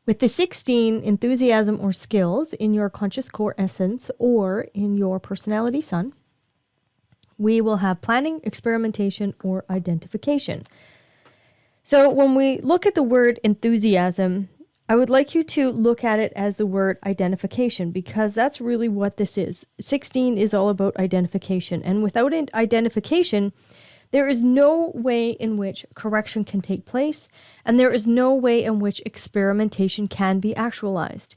With the 16, enthusiasm or skills in your conscious core essence or in your personality sun, we will have planning, experimentation, or identification. So when we look at the word enthusiasm, I would like you to look at it as the word identification, because that's really what this is. 16 is all about identification. And without identification, there is no way in which correction can take place, and there is no way in which experimentation can be actualized.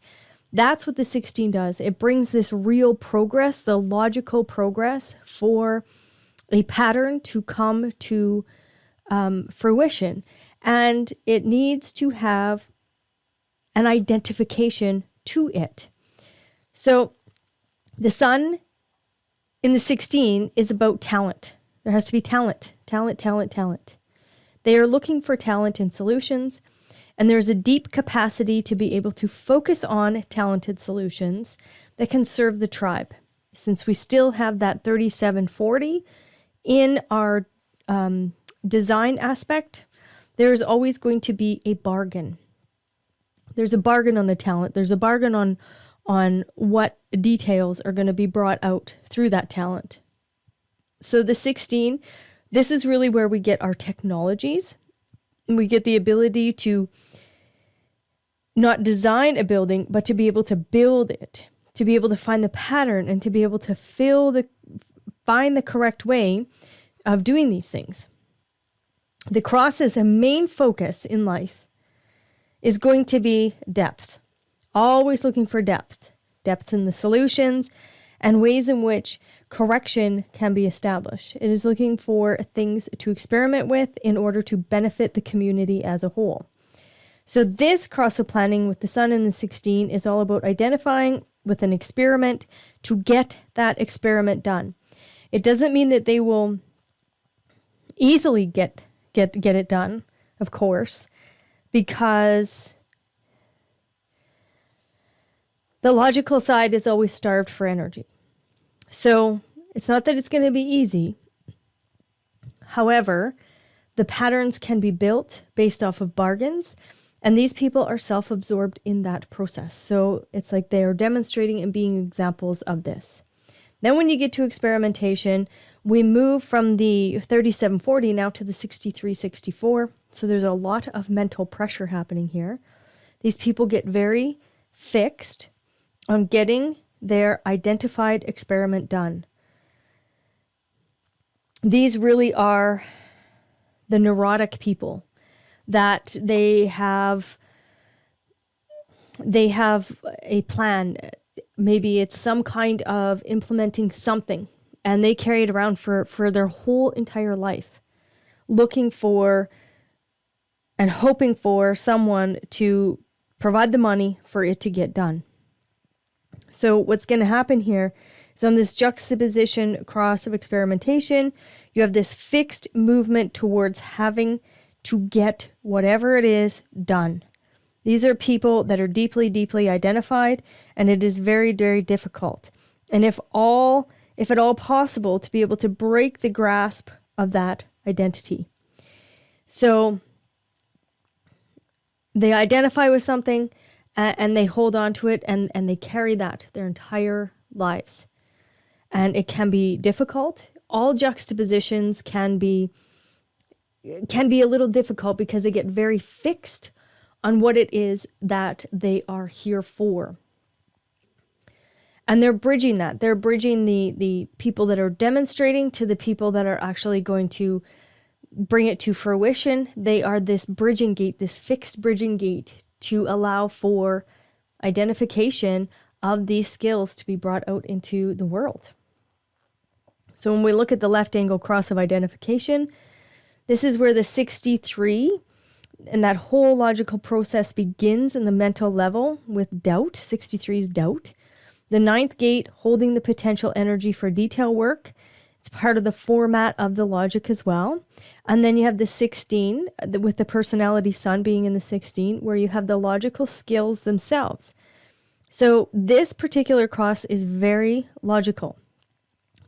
That's what the 16 does. It brings this real progress, the logical progress for a pattern to come to fruition. And it needs to have an identification to it. So the sun in the 16 is about talent. There has to be talent. They are looking for talent in solutions, and there's a deep capacity to be able to focus on talented solutions that can serve the tribe. Since we still have that 3740 in our design aspect, there is always going to be a bargain. There's a bargain on the talent. There's a bargain on what details are going to be brought out through that talent. So the 16, this is really where we get our technologies. We get the ability to not design a building, but to be able to build it, to be able to find the pattern and to be able to find the correct way of doing these things. The cross's main focus in life is going to be depth. Always looking for depth. Depth in the solutions and ways in which correction can be established. It is looking for things to experiment with in order to benefit the community as a whole. So this cross of planning with the sun in the 16 is all about identifying with an experiment to get that experiment done. It doesn't mean that they will easily get it done, of course, because the logical side is always starved for energy. So it's not that it's going to be easy. However, the patterns can be built based off of bargains, and these people are self-absorbed in that process. So it's like they are demonstrating and being examples of this. Then when you get to experimentation, we move from the 3740 now to the 6364. So there's a lot of mental pressure happening here. These people get very fixed on getting their identified experiment done. These really are the neurotic people that they have a plan. Maybe it's some kind of implementing something, and they carry it around for their whole entire life, looking for and hoping for someone to provide the money for it to get done. So what's going to happen here is on this juxtaposition cross of experimentation, you have this fixed movement towards having to get whatever it is done. These are people that are deeply, deeply identified, and it is very, very difficult. And if at all possible, to be able to break the grasp of that identity. So they identify with something and they hold on to it and they carry that their entire lives. And it can be difficult. All juxtapositions can be a little difficult because they get very fixed on what it is that they are here for. And they're bridging that. They're bridging the people that are demonstrating to the people that are actually going to bring it to fruition. They are this bridging gate, this fixed bridging gate to allow for identification of these skills to be brought out into the world. So when we look at the left angle cross of identification, this is where the 63 and that whole logical process begins in the mental level with doubt. 63 is doubt. The 9th gate holding the potential energy for detail work. It's part of the format of the logic as well. And then you have the 16 with the personality sun being in the 16, where you have the logical skills themselves. So this particular cross is very logical.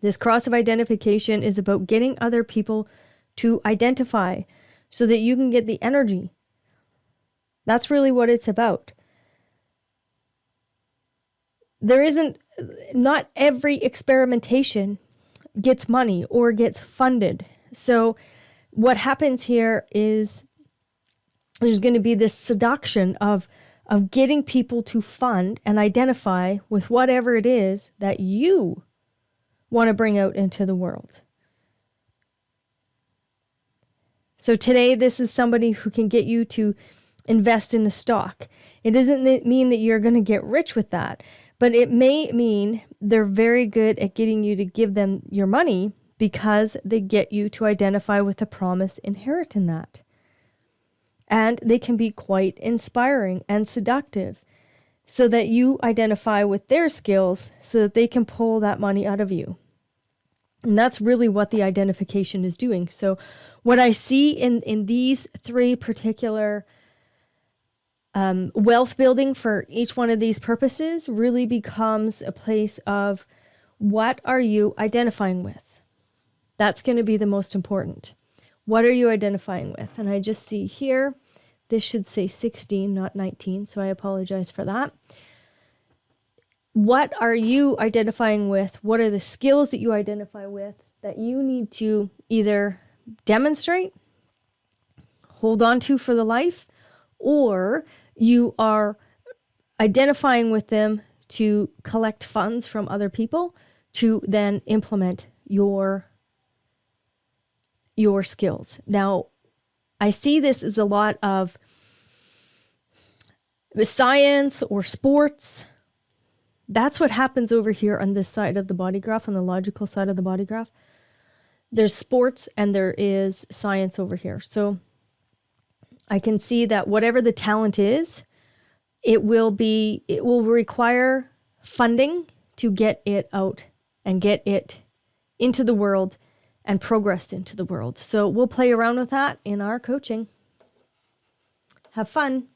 This cross of identification is about getting other people to identify so that you can get the energy. That's really what it's about. there isn't, not every experimentation gets money or gets funded. So what happens here is there's going to be this seduction of getting people to fund and identify with whatever it is that you want to bring out into the world. So today, this is somebody who can get you to invest in a stock. It doesn't mean that you're going to get rich with that, but it may mean they're very good at getting you to give them your money because they get you to identify with the promise inherent in that. And they can be quite inspiring and seductive so that you identify with their skills so that they can pull that money out of you. And that's really what the identification is doing. So what I see in these three particular wealth building for each one of these purposes really becomes a place of what are you identifying with? That's going to be the most important. What are you identifying with? And I just see here, this should say 16, not 19, so I apologize for that. What are you identifying with? What are the skills that you identify with that you need to either demonstrate, hold on to for the life, or you are identifying with them to collect funds from other people to then implement your skills. Now, I see this as a lot of science or sports. That's what happens over here on this side of the body graph, on the logical side of the body graph. There's sports and there is science over here. So I can see that whatever the talent is, it will require funding to get it out and get it into the world and progressed into the world. So we'll play around with that in our coaching. Have fun.